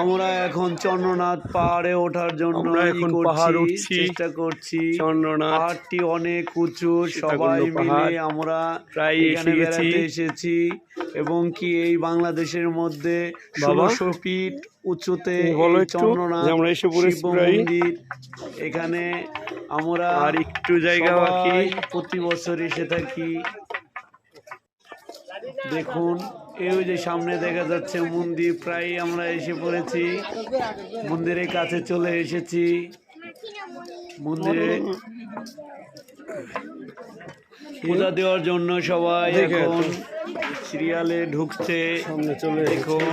আমরা এখন চন্দ্রনাথ পাহাড়ে ওঠার জন্য চেষ্টা করছি। চন্দ্রনাথ পাহাড়টি অনেক উঁচু, সবাই মিলে আমরা প্রায় এখানে বেড়াতে এসেছি এবং কি এই বাংলাদেশের মধ্যে 1600 ফিট উঁচুতে চন্দ্রনাথ শিব মন্দির। এখানে আমরা আর একটু জায়গা বাকি, প্রতি বছর এসে থাকি। দেখুন এই যে সামনে দেখা যাচ্ছে মন্দির, প্রায় আমরা এসে পড়েছি, মন্দিরের কাছে চলে এসেছি। মন্দিরে পূজা দেওয়ার জন্য সবাই এখন সিরিয়ালে ঢুকছে। দেখুন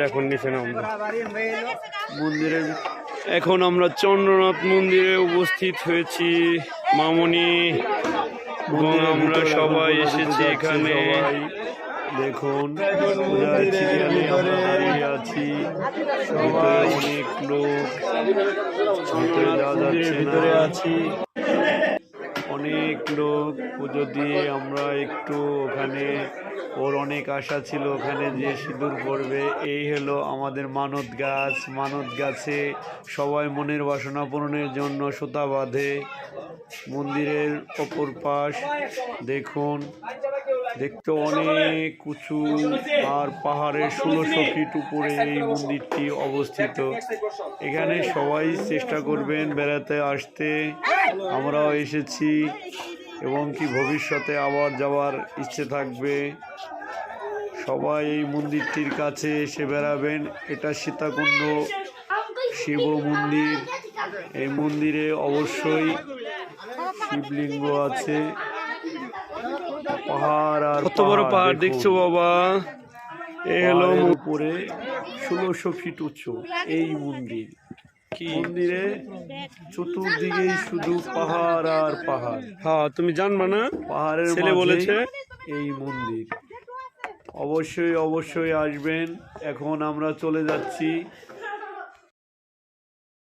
এখন নিচে নামবো। মন্দিরের এখন আমরা চন্দ্রনাথ মন্দিরে উপস্থিত হয়েছি মামনি, আমরা সবাই এসেছি এখানে। দেখুন সিরিয়ালে আমরা দাঁড়িয়ে আছি, সবাই অনেক লোক ভিতরে আছি, অনেক লোক পুজো দিয়ে আমরা একটু ওখানে, ওর অনেক আশা ছিল ওখানে যে সিঁদুর পড়বে। এই হলো আমাদের মানত গাছ, মানত গাছে সবাই মনের বাসনা পূরণের জন্য সুতা বাঁধে। মন্দিরের অপর পাশ দেখুন, দেখতে অনেক উঁচু, আর পাহাড়ের 1600 ফিট উপরে এই মন্দিরটি অবস্থিত। এখানে সবাই চেষ্টা করবেন বেড়াতে আসতে, আমরাও এসেছি এবং কি ভবিষ্যতে আবার যাওয়ার ইচ্ছে থাকবে। সবাই এই মন্দিরটির কাছে এসে বেড়াবেন। এটা সীতাকুণ্ড শিব মন্দির। এই মন্দিরে অবশ্যই শিবলিঙ্গ আছে। পাহাড় আর কত বড় পাহাড় দেখছো বাবা, এই হলো উপরে 1600 ফিট উঁচু এই মন্দির। মন্দিরে চতুর্দিকেই শুধু পাহাড় আর পাহাড়। হ্যাঁ তুমি জানবা না, পাহাড়ের ছেলে বলেছে এই মন্দির। অবশ্যই অবশ্যই আসবেন। এখন আমরা চলে যাচ্ছি